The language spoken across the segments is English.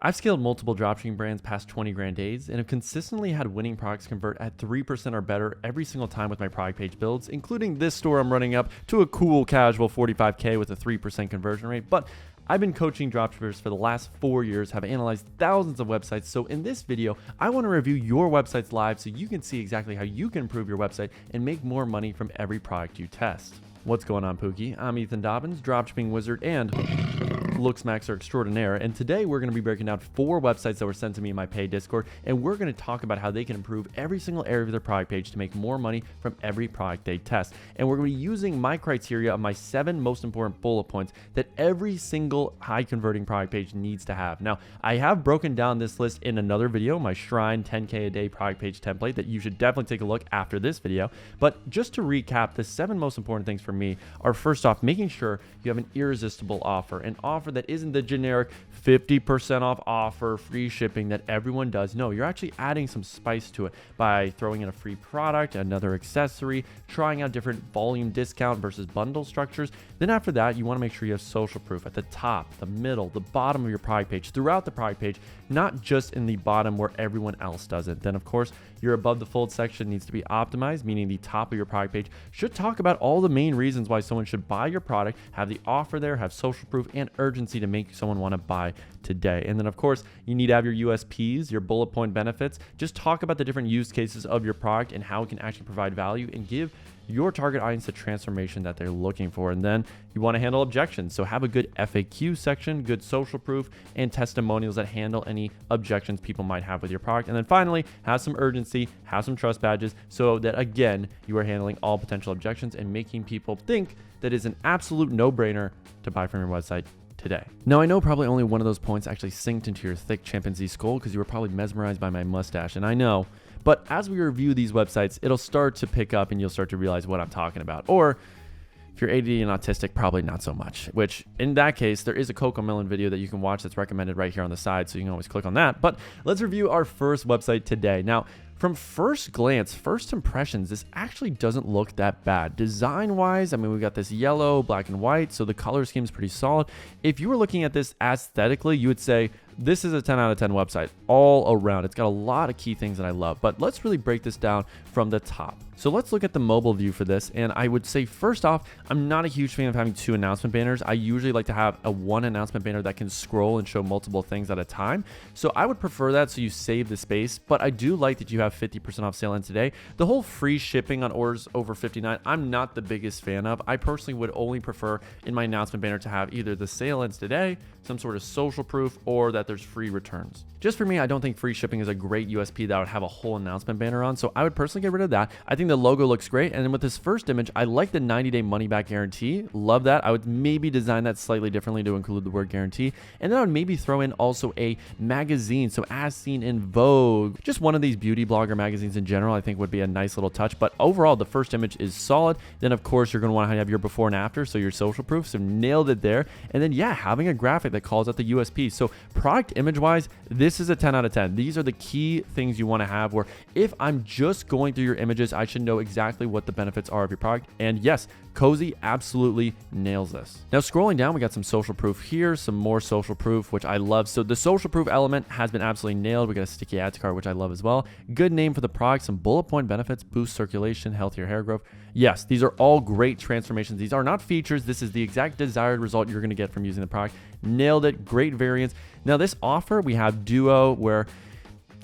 I've scaled multiple dropshipping brands past 20 grand days and have consistently had winning products convert at 3% or better every single time with my product page builds, including this store I'm running up to a cool casual 45K with a 3% conversion rate. But I've been coaching dropshippers for the last 4 years, have analyzed thousands of websites. So in this video, I want to review your websites live so you can see exactly how you can improve your website and make more money from every product you test. What's going on, Pookie? I'm Ethan Dobbins, dropshipping wizard and Looksmaxer extraordinaire, and today we're going to be breaking down 4 websites that were sent to me in my paid Discord, and we're going to talk about how they can improve every single area of their product page to make more money from every product they test. And we're going to be using my criteria of my 7 most important bullet points that every single high converting product page needs to have. Now, I have broken down this list in another video, my Shrine 10K a day product page template, that you should definitely take a look after this video. But just to recap, the 7 most important things for me are, first off, making sure you have an irresistible offer, an offer that isn't the generic 50% off offer, free shipping that everyone does. No, you're actually adding some spice to it by throwing in a free product, another accessory, trying out different volume discount versus bundle structures. Then after that, you want to make sure you have social proof at the top, the middle, the bottom of your product page, throughout the product page, not just in the bottom where everyone else does it. Then of course, your above the fold section needs to be optimized, meaning the top of your product page should talk about all the main reasons why someone should buy your product, have the offer there, have social proof and urgency to make someone want to buy today. And then of course, you need to have your USPs, your bullet point benefits. Just talk about the different use cases of your product and how it can actually provide value and give your target audience the transformation that they're looking for. And then you want to handle objections. So have a good FAQ section, good social proof, and testimonials that handle any objections people might have with your product. And then finally, have some urgency, have some trust badges so that, again, you are handling all potential objections and making people think that it's an absolute no-brainer to buy from your website today. Now, I know probably only one of those points actually synced into your thick chimpanzee skull because you were probably mesmerized by my mustache, and I know. But as we review these websites, it'll start to pick up and you'll start to realize what I'm talking about. Or if you're ADD and autistic, probably not so much, which in that case, there is a CoComelon video that you can watch that's recommended right here on the side, so you can always click on that. But let's review our first website today. Now, from first glance, first impressions, this actually doesn't look that bad. Design-wise, I mean, we got this yellow, black, and white, so the color scheme is pretty solid. If you were looking at this aesthetically, you would say, this is a 10 out of 10 website all around. It's got a lot of key things that I love, but let's really break this down from the top. So let's look at the mobile view for this. And I would say, first off, I'm not a huge fan of having 2 announcement banners. I usually like to have a 1 announcement banner that can scroll and show multiple things at a time. So I would prefer that so you save the space, but I do like that you have 50% off sale in today. The whole free shipping on orders over $59, I'm not the biggest fan of. I personally would only prefer in my announcement banner to have either the sale ends today, some sort of social proof, or that there's free returns. Just for me, I don't think free shipping is a great USP that I would have a whole announcement banner on, so I would personally get rid of that. I think the logo looks great, and then with this first image, I like the 90-day money-back guarantee. Love that. I would maybe design that slightly differently to include the word guarantee, and then I would maybe throw in also a magazine, so as seen in Vogue. Just one of these beauty blogger magazines in general, I think would be a nice little touch, but overall, the first image is solid. Then, of course, you're going to want to have your before and after, so your social proof, so nailed it there. And then, yeah, having a graphic that calls out the USP. So product image-wise, this is a 10 out of 10. These are the key things you want to have where if I'm just going through your images, I should know exactly what the benefits are of your product. And yes, Cozy absolutely nails this. Now, scrolling down, we got some social proof here, some more social proof, which I love. So the social proof element has been absolutely nailed. We got a sticky ads card, which I love as well. Good name for the product, some bullet point benefits, boost circulation, healthier hair growth. Yes, these are all great transformations. These are not features. This is the exact desired result you're going to get from using the product. Nailed it. Great variants. Now, this offer, we have Duo, where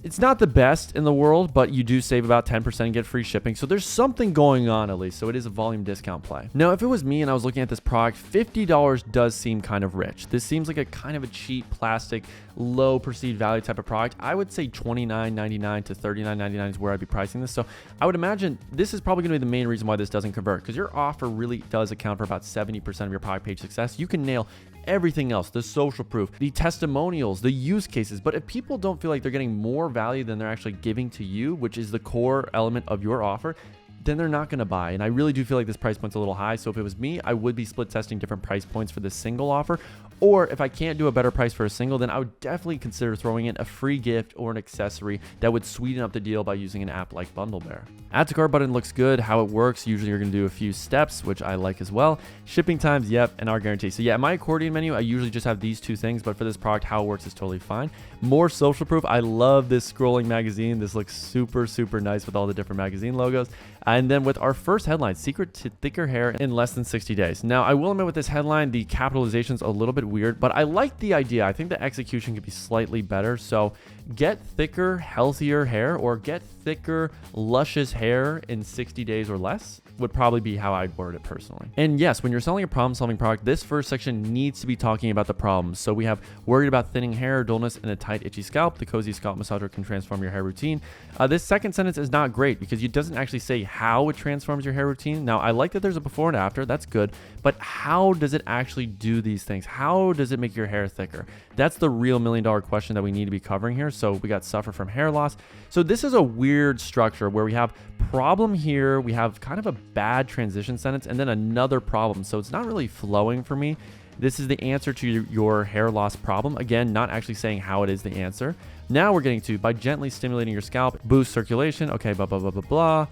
it's not the best in the world, but you do save about 10% and get free shipping. So there's something going on at least. So it is a volume discount play. Now, if it was me and I was looking at this product, $50 does seem kind of rich. This seems like a kind of a cheap plastic, low perceived value type of product. I would say $29.99 to $39.99 is where I'd be pricing this. So I would imagine this is probably going to be the main reason why this doesn't convert, because your offer really does account for about 70% of your product page success. You can nail everything else, the social proof, the testimonials, the use cases. But if people don't feel like they're getting more value than they're actually giving to you, which is the core element of your offer, then they're not going to buy. And I really do feel like this price point's a little high. So if it was me, I would be split testing different price points for this single offer. Or if I can't do a better price for a single, then I would definitely consider throwing in a free gift or an accessory that would sweeten up the deal by using an app like BundleBear. Add to cart button looks good. How it works, usually you're going to do a few steps, which I like as well. Shipping times, yep, and our guarantee. So yeah, in my accordion menu, I usually just have these two things, but for this product, how it works is totally fine. More social proof. I love this scrolling magazine. This looks super, super nice with all the different magazine logos. And then with our first headline, secret to thicker hair in less than 60 days. Now, I will admit with this headline, the capitalization's a little bit weird, but I like the idea. I think the execution could be slightly better. So get thicker, healthier hair, or get thicker, luscious hair in 60 days or less would probably be how I'd word it personally. And yes, when you're selling a problem-solving product, this first section needs to be talking about the problems. So we have worried about thinning hair, dullness, and a tight, itchy scalp. The Cozy Scalp Massager can transform your hair routine. This second sentence is not great because it doesn't actually say how it transforms your hair routine. Now, I like that there's a before and after. That's good. But how does it actually do these things? How does it make your hair thicker? That's the real million-dollar question that we need to be covering here. So we got suffer from hair loss. So this is a weird structure where we have problem here. We have kind of a bad transition sentence and then another problem. So it's not really flowing for me. This is the answer to your hair loss problem. Again, not actually saying how it is the answer. Now we're getting to by gently stimulating your scalp, boost circulation. Okay, blah, blah, blah, blah, blah.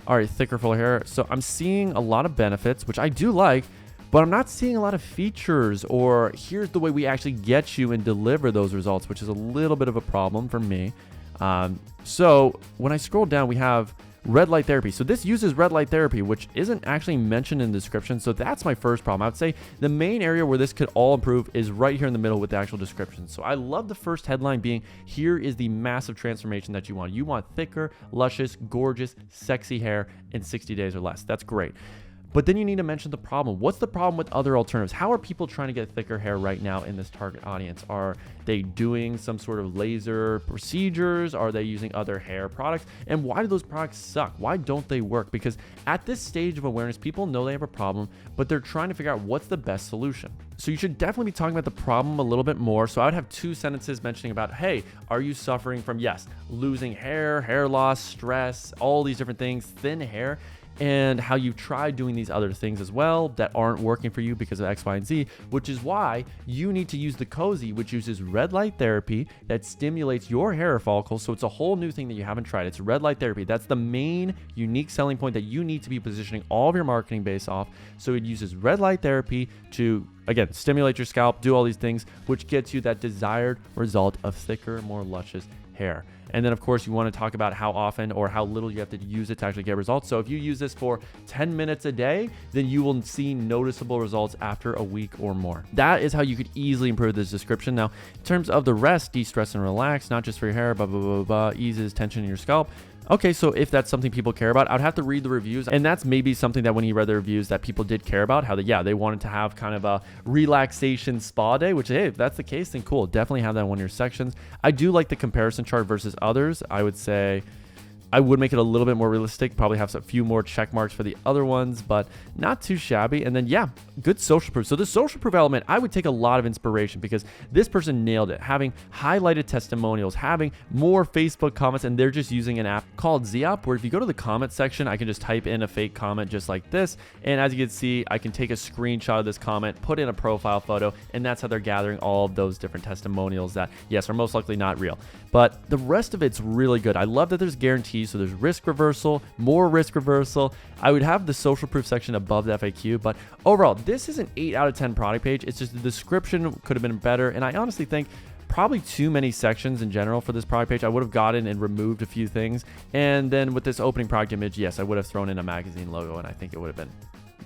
All right, thicker, fuller hair. So I'm seeing a lot of benefits, which I do like, but I'm not seeing a lot of features or here's the way we actually get you and deliver those results, which is a little bit of a problem for me. So when I scroll down, we have red light therapy. So this uses red light therapy, which isn't actually mentioned in the description. So that's my first problem. I would say the main area where this could all improve is right here in the middle with the actual description. So I love the first headline being, here is the massive transformation that you want. You want thicker, luscious, gorgeous, sexy hair in 60 days or less. That's great. But then you need to mention the problem. What's the problem with other alternatives? How are people trying to get thicker hair right now in this target audience? Are they doing some sort of laser procedures? Are they using other hair products? And why do those products suck? Why don't they work? Because at this stage of awareness, people know they have a problem, but they're trying to figure out what's the best solution. So you should definitely be talking about the problem a little bit more. So I would have two sentences mentioning about, hey, are you suffering from, yes, losing hair, hair loss, stress, all these different things, thin hair, and how you've tried doing these other things as well that aren't working for you because of X, Y, and Z, which is why you need to use the Cozy, which uses red light therapy that stimulates your hair follicles. So it's a whole new thing that you haven't tried. It's red light therapy. That's the main unique selling point that you need to be positioning all of your marketing based off. So it uses red light therapy to, again, stimulate your scalp, do all these things, which gets you that desired result of thicker, more luscious hair. And then of course you want to talk about how often or how little you have to use it to actually get results. So if you use this for 10 minutes a day, then you will see noticeable results after a week or more. That is how you could easily improve this description. Now, in terms of the rest, de-stress and relax, not just for your hair, blah, blah, blah, blah, eases tension in your scalp. Okay, so if that's something people care about, I'd have to read the reviews. And that's maybe something that when you read the reviews that people did care about, how they wanted to have kind of a relaxation spa day, which, hey, if that's the case, then cool. Definitely have that in one of your sections. I do like the comparison chart versus others. I would say I would make it a little bit more realistic, probably have a few more check marks for the other ones, but not too shabby. And then, yeah, good social proof. So the social proof element, I would take a lot of inspiration because this person nailed it, having highlighted testimonials, having more Facebook comments, and they're just using an app called Zeop, where if you go to the comment section, I can just type in a fake comment just like this. And as you can see, I can take a screenshot of this comment, put in a profile photo, and that's how they're gathering all of those different testimonials that, yes, are most likely not real. But the rest of it's really good. I love that there's guarantees. So there's risk reversal, more risk reversal. I would have the social proof section above the FAQ, but overall, this is an 8 out of 10 product page. It's just the description could have been better. And I honestly think probably too many sections in general for this product page. I would have gotten and removed a few things. And then with this opening product image, yes, I would have thrown in a magazine logo and I think it would have been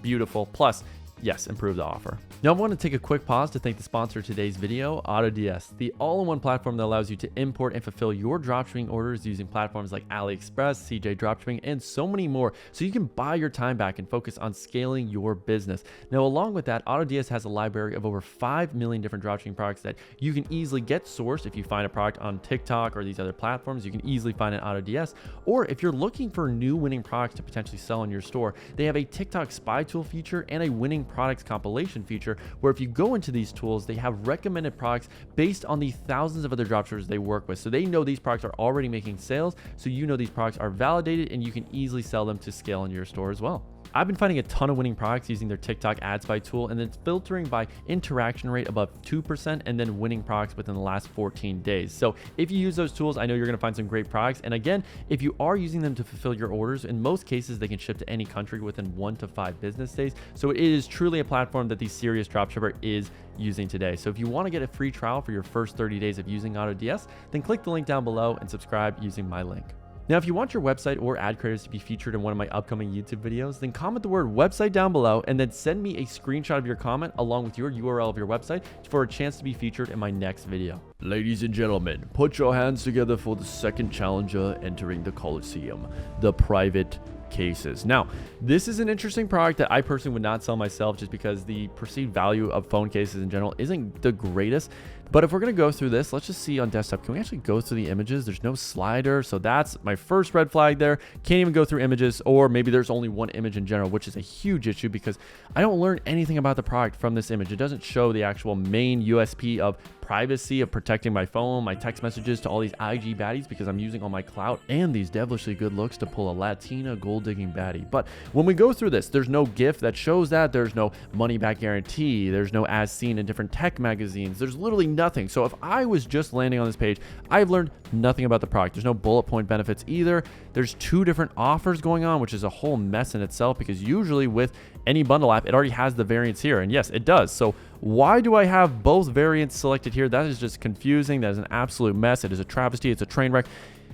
beautiful. Plus, yes, improve the offer. Now I want to take a quick pause to thank the sponsor of today's video, AutoDS, the all-in-one platform that allows you to import and fulfill your dropshipping orders using platforms like AliExpress, CJ Dropshipping, and so many more, so you can buy your time back and focus on scaling your business. Now, along with that, AutoDS has a library of over 5 million different dropshipping products that you can easily get sourced. If you find a product on TikTok or these other platforms, you can easily find it on AutoDS. Or if you're looking for new winning products to potentially sell in your store, they have a TikTok spy tool feature and a winning products compilation feature, where if you go into these tools, they have recommended products based on the thousands of other dropshippers they work with. So they know these products are already making sales, so you know these products are validated and you can easily sell them to scale in your store as well. I've been finding a ton of winning products using their TikTok ad spy tool, and then it's filtering by interaction rate above 2% and then winning products within the last 14 days. So if you use those tools, I know you're going to find some great products. And again, if you are using them to fulfill your orders, in most cases, they can ship to any country within 1 to 5 business days. So it is truly a platform that the serious dropshipper is using today. So if you want to get a free trial for your first 30 days of using AutoDS, then click the link down below and subscribe using my link. Now, if you want your website or ad creators to be featured in one of my upcoming YouTube videos, then comment the word website down below and then send me a screenshot of your comment along with your URL of your website for a chance to be featured in my next video. Ladies and gentlemen, put your hands together for the second challenger entering the Coliseum, the private cases. Now, this is an interesting product that I personally would not sell myself just because the perceived value of phone cases in general isn't the greatest. But if we're going to go through this, let's just see on desktop. Can we actually go through the images? There's no slider. So that's my first red flag there. Can't even go through images, or maybe there's only one image in general, which is a huge issue because I don't learn anything about the product from this image. It doesn't show the actual main USP of privacy, of protecting my phone, my text messages to all these IG baddies because I'm using all my clout and these devilishly good looks to pull a Latina gold digging baddie. But when we go through this, there's no GIF that shows that. There's no money back guarantee. There's no as seen in different tech magazines. There's literally nothing. So if I was just landing on this page, I've learned nothing about the product. There's no bullet point benefits either. There's 2 different offers going on, which is a whole mess in itself because usually with any bundle app, it already has the variants here. And yes, it does. So why do I have both variants selected here? That is just confusing. That is an absolute mess. It is a travesty. It's a train wreck.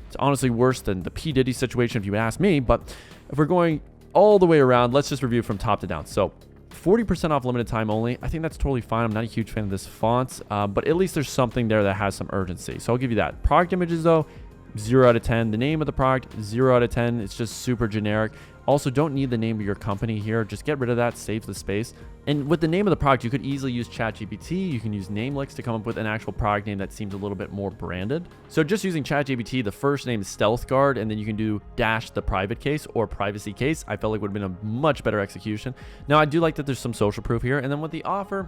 It's honestly worse than the P. Diddy situation if you would ask me. But if we're going all the way around, let's just review from top to down. So 40% off limited time only. I think that's totally fine. I'm not a huge fan of this font, but at least there's something there that has some urgency. So I'll give you that. Product images though, 0 out of 10. The name of the product, 0 out of 10. It's just super generic. Also, don't need the name of your company here. Just get rid of that, saves the space. And with the name of the product, you could easily use ChatGPT. You can use Namelicks to come up with an actual product name that seems a little bit more branded. So just using ChatGPT, the first name is Stealth Guard, and then you can do dash the private case or privacy case. I felt like would have been a much better execution. Now, I do like that there's some social proof here. And then with the offer,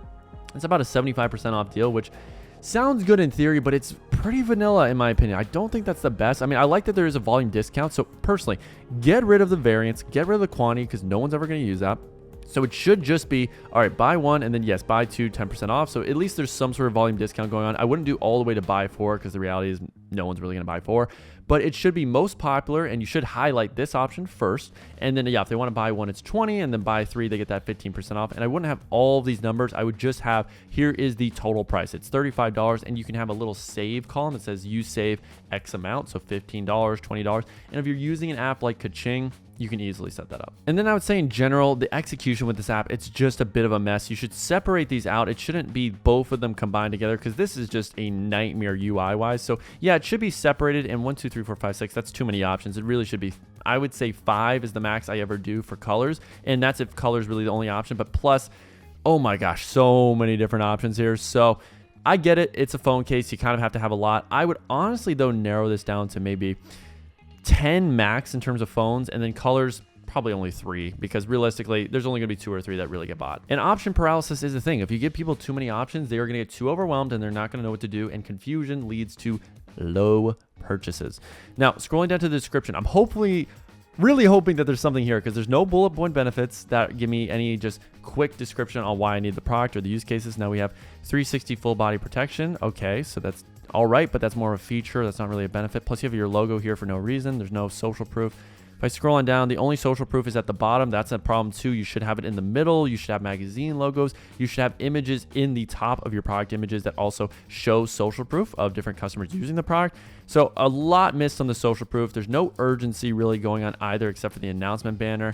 it's about a 75% off deal, which sounds good in theory, but it's pretty vanilla in my opinion. I don't think that's the best. I mean, I like that there is a volume discount. So personally, get rid of the variants, get rid of the quantity because no one's ever going to use that. So it should just be, all right, buy 1 and then yes, buy 2, 10% off. So at least there's some sort of volume discount going on. I wouldn't do all the way to buy 4 because the reality is no one's really going to buy 4. But it should be most popular and you should highlight this option first. And then, yeah, if they want to buy 1, it's 20, and then buy 3, they get that 15% off. And I wouldn't have all of these numbers. I would just have, here is the total price. It's $35, and you can have a little save column that says you save X amount. So $15, $20. And if you're using an app like Kaching, you can easily set that up. And then I would say in general, the execution with this app, it's just a bit of a mess. You should separate these out. It shouldn't be both of them combined together because this is just a nightmare UI wise. So yeah, it should be separated, and 1, 2, 3, 4, 5, 6, that's too many options. It really should be, I would say 5 is the max I ever do for colors. And that's if color is really the only option, but plus, oh my gosh, so many different options here. So I get it. It's a phone case. You kind of have to have a lot. I would honestly though narrow this down to maybe 10 max in terms of phones, and then colors probably only 3 because realistically there's only going to be 2 or 3 that really get bought. And option paralysis is the thing. If you give people too many options, they are going to get too overwhelmed and they're not going to know what to do, and confusion leads to low purchases. Now, scrolling down to the description, I'm really hoping that there's something here because there's no bullet point benefits that give me any just quick description on why I need the product or the use cases. Now we have 360 full body protection. Okay, so that's all right, but that's more of a feature. That's not really a benefit. Plus you have your logo here for no reason. There's no social proof. If I scroll on down, the only social proof is at the bottom. That's a problem too. You should have it in the middle. You should have magazine logos. You should have images in the top of your product images that also show social proof of different customers using the product. So a lot missed on the social proof. There's no urgency really going on either except for the announcement banner.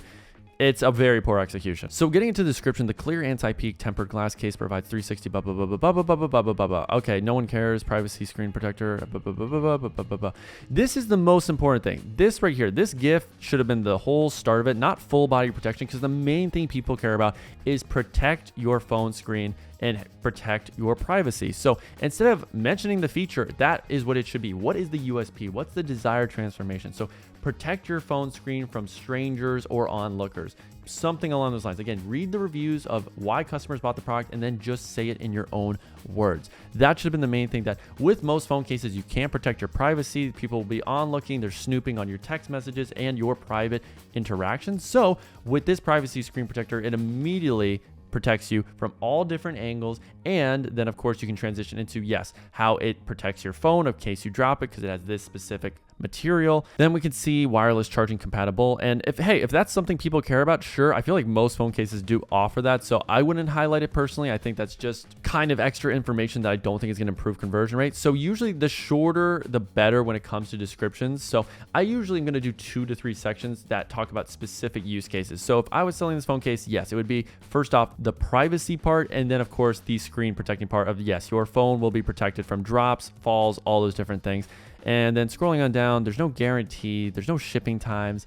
It's a very poor execution. So getting into the description, the clear anti-peak tempered glass case provides 360 blah, blah, blah, blah, blah, blah, blah, blah, blah, blah, blah. Okay, no one cares. Privacy screen protector. Blah, blah, blah, blah, blah, blah, blah, blah. This is the most important thing. This right here, this GIF should have been the whole start of it, not full body protection, because the main thing people care about is protect your phone screen and protect your privacy. So instead of mentioning the feature, that is what it should be. What is the USP? What's the desired transformation? So protect your phone screen from strangers or onlookers. Something along those lines. Again, read the reviews of why customers bought the product and then just say it in your own words. That should have been the main thing, that with most phone cases, you can't protect your privacy. People will be onlooking, they're snooping on your text messages and your private interactions. So with this privacy screen protector, it immediately protects you from all different angles. And then of course you can transition into, yes, how it protects your phone in case you drop it because it has this specific material. Then we can see wireless charging compatible. And if that's something people care about, sure. I feel like most phone cases do offer that. So I wouldn't highlight it personally. I think that's just kind of extra information that I don't think is going to improve conversion rate. So usually the shorter, the better when it comes to descriptions. So I usually am going to do 2 to 3 sections that talk about specific use cases. So if I was selling this phone case, yes, it would be first off the privacy part. And then of course the screen protecting part of, yes, your phone will be protected from drops, falls, all those different things. And then scrolling on down, there's no guarantee, there's no shipping times.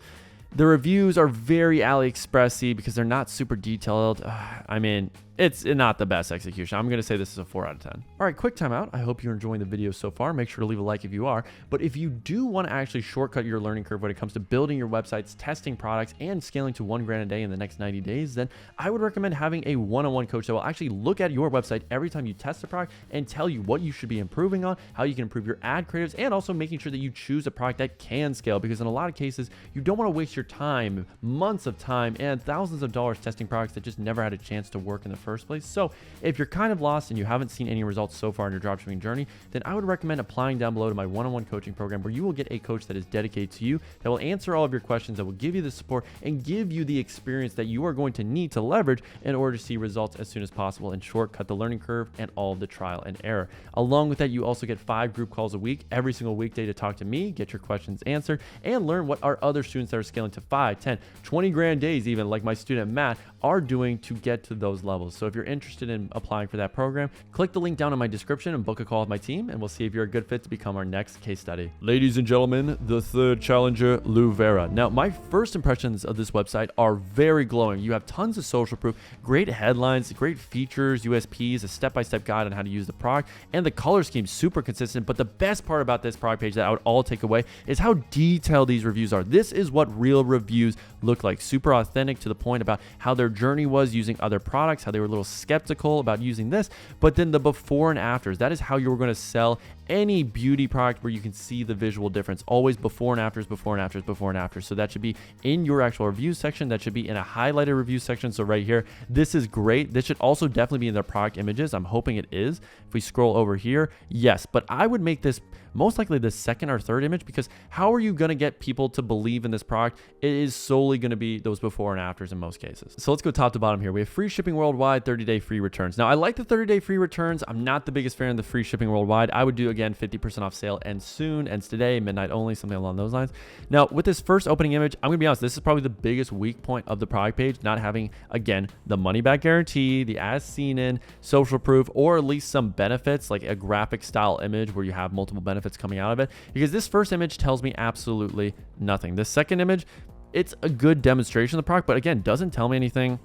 The reviews are very AliExpressy because they're not super detailed. I mean, it's not the best execution. I'm going to say this is a 4 out of 10. All right, quick timeout. I hope you're enjoying the video so far. Make sure to leave a like if you are. But if you do want to actually shortcut your learning curve when it comes to building your websites, testing products, and scaling to $1,000 a day in the next 90 days, then I would recommend having a one-on-one coach that will actually look at your website every time you test a product and tell you what you should be improving on, how you can improve your ad creatives, and also making sure that you choose a product that can scale. Because in a lot of cases, you don't want to waste your time, months of time, and thousands of dollars testing products that just never had a chance to work in the first place. So if you're kind of lost and you haven't seen any results so far in your dropshipping journey, then I would recommend applying down below to my one-on-one coaching program, where you will get a coach that is dedicated to you, that will answer all of your questions, that will give you the support and give you the experience that you are going to need to leverage in order to see results as soon as possible and shortcut the learning curve and all of the trial and error. Along with that, you also get 5 group calls a week, every single weekday, to talk to me, get your questions answered, and learn what our other students that are scaling to 5, 10, 20 grand days, even like my student Matt, are doing to get to those levels. So if you're interested in applying for that program, click the link down in my description and book a call with my team, and we'll see if you're a good fit to become our next case study. Ladies and gentlemen, the third challenger, Lou Vera. Now, my first impressions of this website are very glowing. You have tons of social proof, great headlines, great features, USPs, a step-by-step guide on how to use the product, and the color scheme super consistent. But the best part about this product page that I would all take away is how detailed these reviews are. This is what real reviews look like. Super authentic, to the point about how their journey was using other products, how they were a little skeptical about using this, but then the before and afters. That is how you're going to sell any beauty product, where you can see the visual difference. Always before and afters, before and afters, before and afters. So that should be in your actual review section. That should be in a highlighted review section. So right here, this is great. This should also definitely be in their product images. I'm hoping it is. If we scroll over here, yes, but I would make this most likely the second or third image, because how are you going to get people to believe in this product? It is solely going to be those before and afters in most cases. So let's go top to bottom here. We have free shipping worldwide, 30-day free returns. Now, I like the 30-day free returns. I'm not the biggest fan of the free shipping worldwide. I would do, again, 50% off sale ends soon, ends today, midnight only, something along those lines. Now, with this first opening image, I'm going to be honest, this is probably the biggest weak point of the product page, not having, again, the money back guarantee, the as seen in, social proof, or at least some benefits like a graphic style image where you have multiple benefits coming out of it, because this first image tells me absolutely nothing. The second image, it's a good demonstration of the product, but again, doesn't tell me anything.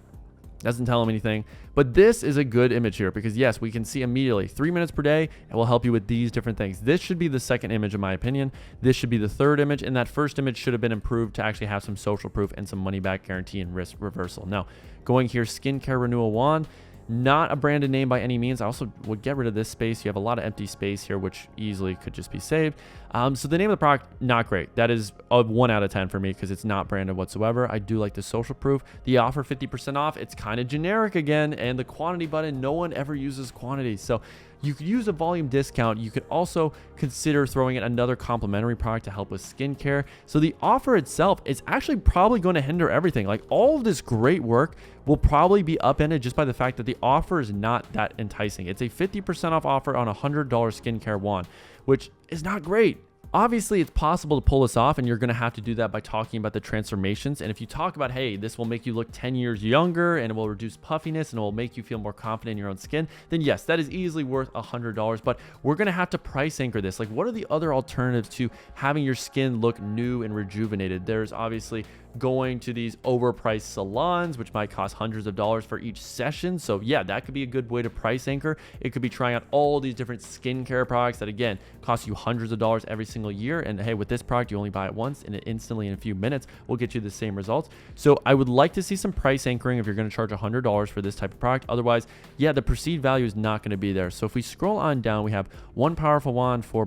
Doesn't tell them anything. But this is a good image here, because yes, we can see immediately 3 minutes per day. It will help you with these different things. This should be the second image in my opinion. This should be the third image, and that first image should have been improved to actually have some social proof and some money back guarantee and risk reversal. Now, going here, skincare renewal wand. Not a branded name by any means. I also would get rid of this space. You have a lot of empty space here, which easily could just be saved. So the name of the product, not great. That is a 1 out of 10 for me, because it's not branded whatsoever. I do like the social proof. The offer 50% off. It's kind of generic again. And the quantity button, no one ever uses quantity. So you could use a volume discount. You could also consider throwing in another complimentary product to help with skincare. So the offer itself is actually probably going to hinder everything. Like, all of this great work will probably be upended just by the fact that the offer is not that enticing. It's a 50% off offer on a $100 skincare wand, which is not great. Obviously, it's possible to pull this off, and you're going to have to do that by talking about the transformations. And if you talk about, hey, this will make you look 10 years younger, and it will reduce puffiness, and it will make you feel more confident in your own skin, then yes, that is easily worth $100. But we're going to have to price anchor this. Like, what are the other alternatives to having your skin look new and rejuvenated? There's obviously going to these overpriced salons, which might cost hundreds of dollars for each session. So yeah, that could be a good way to price anchor. It could be trying out all these different skincare products that again cost you hundreds of dollars every single year. And hey, with this product, you only buy it once and it instantly in a few minutes will get you the same results. So I would like to see some price anchoring if you're going to charge $100 for this type of product. Otherwise, yeah, the perceived value is not going to be there. So if we scroll on down, we have one powerful wand for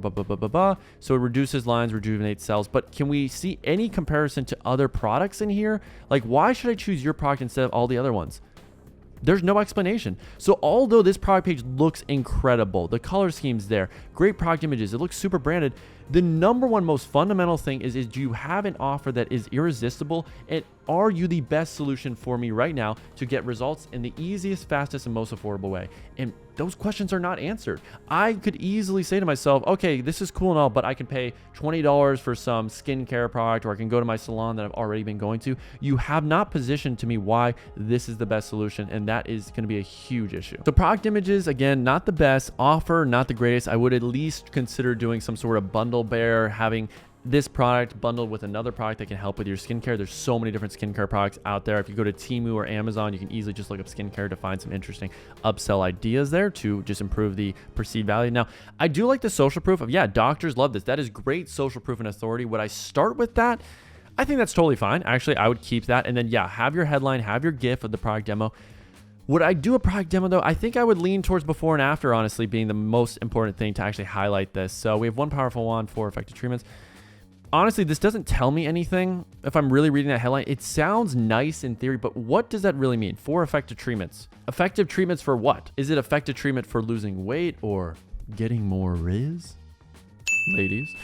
so it reduces lines, rejuvenates cells. But can we see any comparison to other products in here? Like, why should I choose your product instead of all the other ones? There's no explanation. So although this product page looks incredible, the color scheme's there, great product images, it looks super branded, the number one most fundamental thing is do you have an offer that is irresistible? And are you the best solution for me right now to get results in the easiest, fastest, and most affordable way? And those questions are not answered. I could easily say to myself, okay, this is cool and all, but I can pay $20 for some skincare product, or I can go to my salon that I've already been going to. You have not positioned to me why this is the best solution, and that is going to be a huge issue. So product images, again, not the best. Offer, not the greatest. I would at least consider doing some sort of bundle bear, having this product bundled with another product that can help with your skincare. There's so many different skincare products out there. If you go to Temu or Amazon, you can easily just look up skincare to find some interesting upsell ideas there to just improve the perceived value. Now, I do like the social proof of, yeah, doctors love this. That is great social proof and authority. Would I start with that? I think that's totally fine. Actually, I would keep that. And then, yeah, have your headline, have your GIF of the product demo. Would I do a product demo though? I think I would lean towards before and after, honestly, being the most important thing to actually highlight this. So we have one powerful wand for effective treatments. Honestly, this doesn't tell me anything. If I'm really reading that headline, it sounds nice in theory, but what does that really mean? 4 effective treatments. Effective treatments for what? Is it effective treatment for losing weight or getting more riz? Ladies,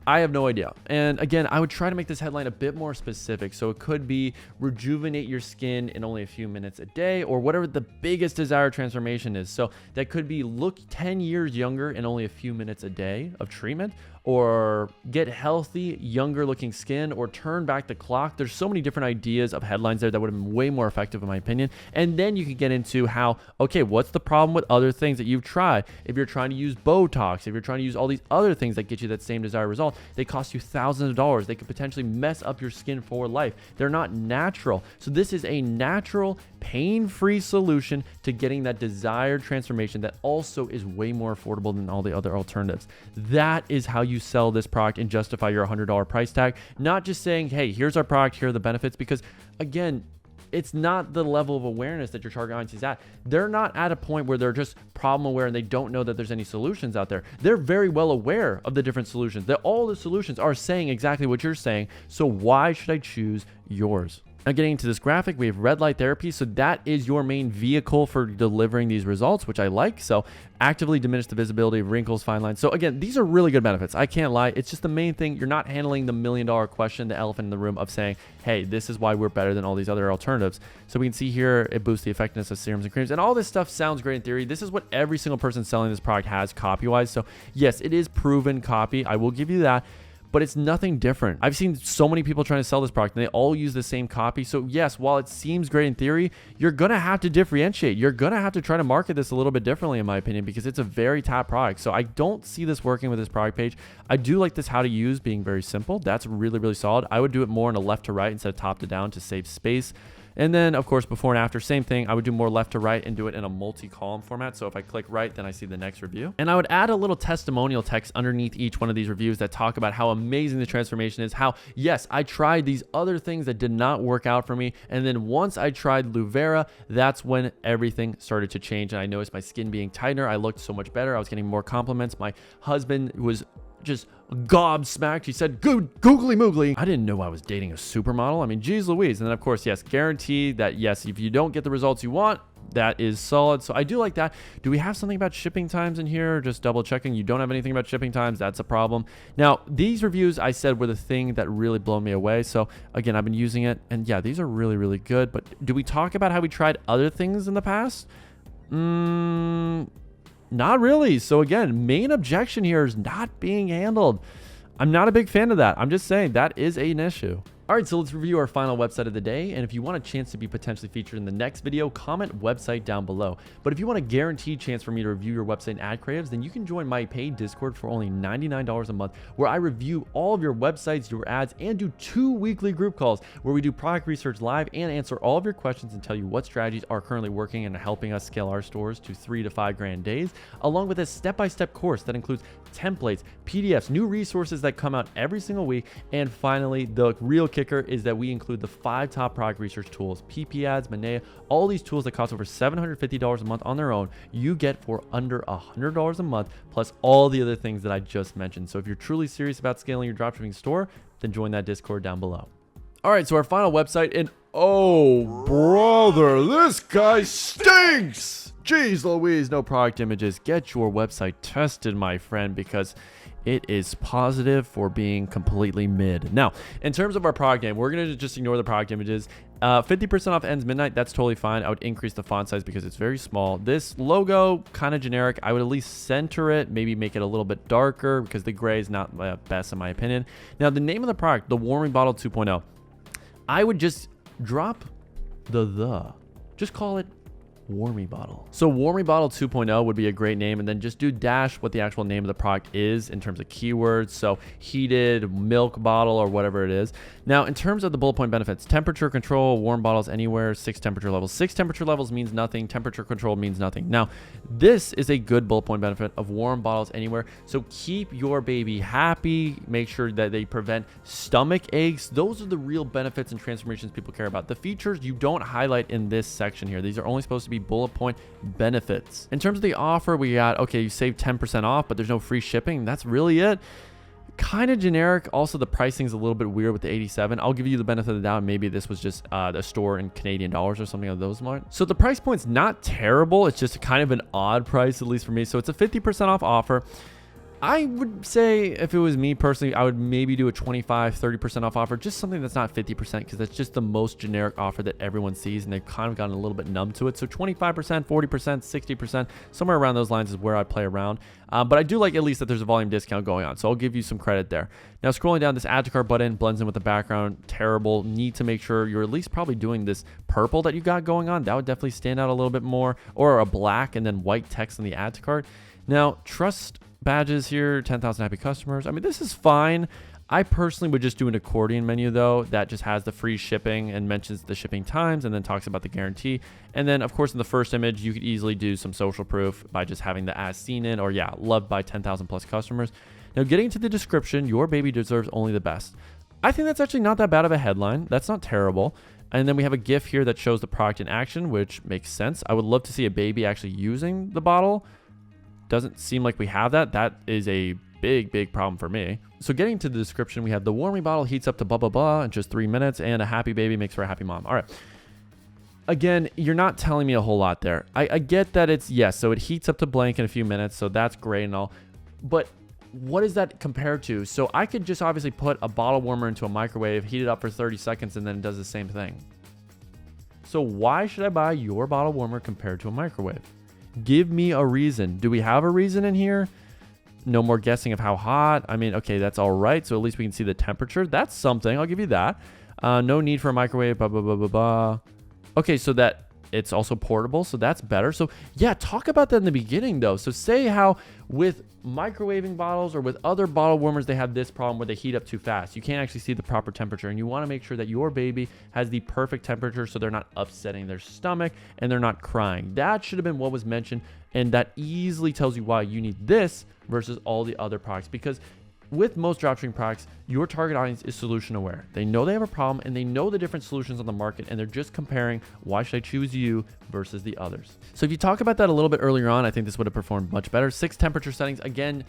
I have no idea. And again, I would try to make this headline a bit more specific. So it could be rejuvenate your skin in only a few minutes a day, or whatever the biggest desired transformation is. So that could be look 10 years younger in only a few minutes a day of treatment, or get healthy, younger looking skin, or turn back the clock. There's so many different ideas of headlines there that would have been way more effective in my opinion. And then you can get into how, okay, what's the problem with other things that you've tried? If you're trying to use Botox, if you're trying to use all these other things that get you that same desired result, they cost you thousands of dollars. They could potentially mess up your skin for life. They're not natural. So this is a natural, pain-free solution to getting that desired transformation that also is way more affordable than all the other alternatives. That is how you sell this product and justify your $100 price tag, not just saying, hey, here's our product, here are the benefits, because again, it's not the level of awareness that your target audience is at. They're not at a point where they're just problem aware and they don't know that there's any solutions out there. They're very well aware of the different solutions. That all the solutions are saying exactly what you're saying. So why should I choose yours? Now getting into this graphic, we have red light therapy. So that is your main vehicle for delivering these results, which I like. So actively diminish the visibility of wrinkles, fine lines. So again, these are really good benefits. I can't lie. It's just the main thing. You're not handling the $1 million question, the elephant in the room of saying, hey, this is why we're better than all these other alternatives. So we can see here, it boosts the effectiveness of serums and creams. And all this stuff sounds great in theory. This is what every single person selling this product has copy-wise. So yes, it is proven copy. I will give you that. But it's nothing different. I've seen so many people trying to sell this product and they all use the same copy. So yes, while it seems great in theory, you're gonna have to differentiate. You're gonna have to try to market this a little bit differently in my opinion, because it's a very top product. So I don't see this working with this product page. I do like this how to use being very simple. That's really, really solid. I would do it more in a left to right instead of top to down to save space. And then of course, before and after, same thing. I would do more left to right and do it in a multi-column format. So if I click right, then I see the next review. And I would add a little testimonial text underneath each one of these reviews that talk about how amazing the transformation is. How, yes, I tried these other things that did not work out for me. And then once I tried Luvera, that's when everything started to change. And I noticed my skin being tighter. I looked so much better. I was getting more compliments. My husband was just gobsmacked. He said, googly moogly. I didn't know I was dating a supermodel. I mean, geez Louise. And then of course, yes, guarantee that yes, if you don't get the results you want, that is solid. So I do like that. Do we have something about shipping times in here? Just double checking. You don't have anything about shipping times. That's a problem. Now, these reviews I said were the thing that really blew me away. So again, I've been using it and yeah, these are really, really good. But do we talk about how we tried other things in the past? Not really. So again, main objection here is not being handled. I'm not a big fan of that. I'm just saying that is an issue. All right, so let's review our final website of the day. And if you want a chance to be potentially featured in the next video, comment website down below. But if you want a guaranteed chance for me to review your website and ad creatives, then you can join my paid Discord for only $99 a month, where I review all of your websites, your ads, and do 2 weekly group calls where we do product research live and answer all of your questions and tell you what strategies are currently working and helping us scale our stores to 3 to 5 grand days, along with a step-by-step course that includes templates, PDFs, new resources that come out every single week. And finally, the real kicker is that we include the 5 top product research tools, PP Ads, Manea, all these tools that cost over $750 a month on their own, you get for under $100 a month, plus all the other things that I just mentioned. So if you're truly serious about scaling your dropshipping store, then join that Discord down below. All right, so our final website, and oh brother, this guy stinks. Jeez Louise, no product images. Get your website tested, my friend, because it is positive for being completely mid. Now, in terms of our product name, we're going to just ignore the product images. 50% off ends midnight. That's totally fine. I would increase the font size because it's very small. This logo, kind of generic. I would at least center it, maybe make it a little bit darker because the gray is not the best in my opinion. Now, the name of the product, the Warming Bottle 2.0, I would just drop just call it Warming Bottle. So Warming Bottle 2.0 would be a great name, and then just do dash what the actual name of the product is in terms of keywords. So heated milk bottle or whatever it is. Now, in terms of the bullet point benefits, temperature control, warm bottles anywhere, 6 temperature levels. 6 temperature levels means nothing. Temperature control means nothing. Now, this is a good bullet point benefit of warm bottles anywhere. So keep your baby happy. Make sure that they prevent stomach aches. Those are the real benefits and transformations people care about. The features you don't highlight in this section here. These are only supposed to be bullet point benefits. In terms of the offer, we got, okay, you save 10% off, but there's no free shipping. That's really it. Kind of generic. Also, the pricing is a little bit weird with the 87. I'll give you the benefit of the doubt. Maybe this was just a store in Canadian dollars or something of those lines. So the price point's not terrible. It's just kind of an odd price, at least for me. So it's a 50% off offer. I would say if it was me personally, I would maybe do a 25-30% off offer, just something that's not 50% because that's just the most generic offer that everyone sees and they've kind of gotten a little bit numb to it. So 25%, 40%, 60%, somewhere around those lines is where I play around. But I do like at least that there's a volume discount going on. So I'll give you some credit there. Now scrolling down, this add to cart button blends in with the background. Terrible. Need to make sure you're at least probably doing this purple that you got going on. That would definitely stand out a little bit more, or a black and then white text in the add to cart. Now trust badges here, 10,000 happy customers. I mean, this is fine. I personally would just do an accordion menu though that just has the free shipping and mentions the shipping times and then talks about the guarantee. And then of course in the first image, you could easily do some social proof by just having the as seen in, or yeah, loved by 10,000 plus customers. Now getting to the description, your baby deserves only the best. I think that's actually not that bad of a headline. That's not terrible. And then we have a GIF here that shows the product in action, which makes sense. I would love to see a baby actually using the bottle. Doesn't seem like we have that. That is a big problem for me. So getting to the description, we have the warming bottle heats up to blah, blah, blah in just 3 minutes, and a happy baby makes for a happy mom. All right. Again, you're not telling me a whole lot there. I get that it's, yes, so it heats up to blank in a few minutes, so that's great and all. But what is that compared to? So I could just obviously put a bottle warmer into a microwave, heat it up for 30 seconds, and then it does the same thing. So why should I buy your bottle warmer compared to a microwave? Give me a reason. Do we have a reason in here? No more guessing of how hot. I mean, okay, that's all right. So at least we can see the temperature. That's something. I'll give you that. No need for a microwave, blah, blah, blah, blah, blah. Okay, so that it's also portable. So that's better. So yeah, talk about that in the beginning though. So say how with microwaving bottles or with other bottle warmers, they have this problem where they heat up too fast. You can't actually see the proper temperature, and you want to make sure that your baby has the perfect temperature so they're not upsetting their stomach and they're not crying. That should have been what was mentioned, and that easily tells you why you need this versus all the other products, because with most dropshipping products, your target audience is solution aware. They know they have a problem and they know the different solutions on the market, and they're just comparing, why should I choose you versus the others? So if you talk about that a little bit earlier on, I think this would have performed much better. 6 temperature settings. Again,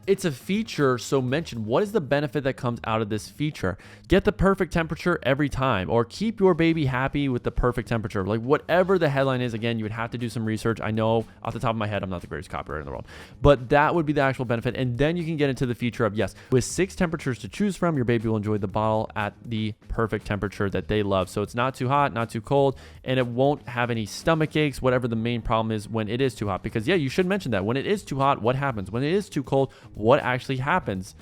it's a feature, so mention what is the benefit that comes out of this feature. Get the perfect temperature every time, or keep your baby happy with the perfect temperature. Like whatever the headline is, again, you would have to do some research. I know off the top of my head, I'm not the greatest copywriter in the world, but that would be the actual benefit. And then you can get into the feature of, yes, with 6 temperatures to choose from, your baby will enjoy the bottle at the perfect temperature that they love. So it's not too hot, not too cold, and it won't have any stomach aches, whatever the main problem is when it is too hot. Because yeah, you should mention that when it is too hot, what happens? When it is too cold, what actually happens?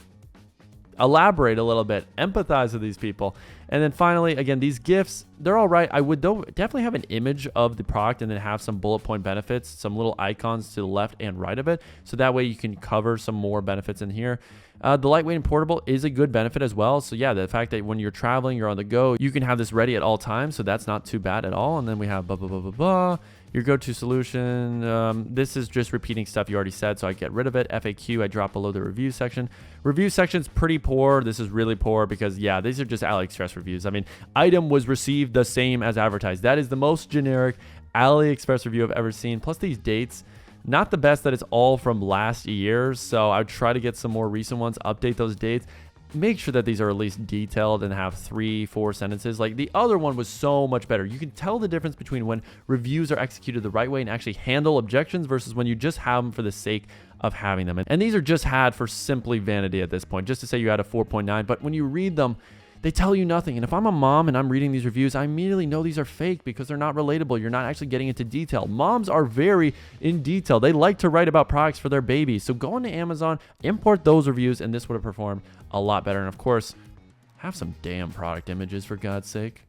elaborate a little bit, empathize with these people. And then finally, again, these GIFs, they're all right. I would definitely have an image of the product and then have some bullet point benefits, some little icons to the left and right of it. So that way you can cover some more benefits in here. The lightweight and portable is a good benefit as well. So yeah, the fact that when you're traveling, you're on the go, you can have this ready at all times. So that's not too bad at all. And then we have blah, blah, blah, blah, blah. Your go-to solution. This is just repeating stuff you already said, so I get rid of it. FAQ, I drop below the review section. Review section's pretty poor. This is really poor because, yeah, these are just AliExpress reviews. I mean, item was received the same as advertised. That is the most generic AliExpress review I've ever seen. Plus these dates, not the best that it's all from last year, so I would try to get some more recent ones, update those dates. Make sure that these are at least detailed and have 3-4 sentences. Like the other one was so much better. You can tell the difference between when reviews are executed the right way and actually handle objections versus when you just have them for the sake of having them. And these are just had for simply vanity at this point, just to say you had a 4.9. But when you read them, they tell you nothing. And if I'm a mom and I'm reading these reviews, I immediately know these are fake because they're not relatable. You're not actually getting into detail. Moms are very in detail. They like to write about products for their babies. So go into Amazon, import those reviews, and this would have performed a lot better. And of course, have some damn product images for God's sake.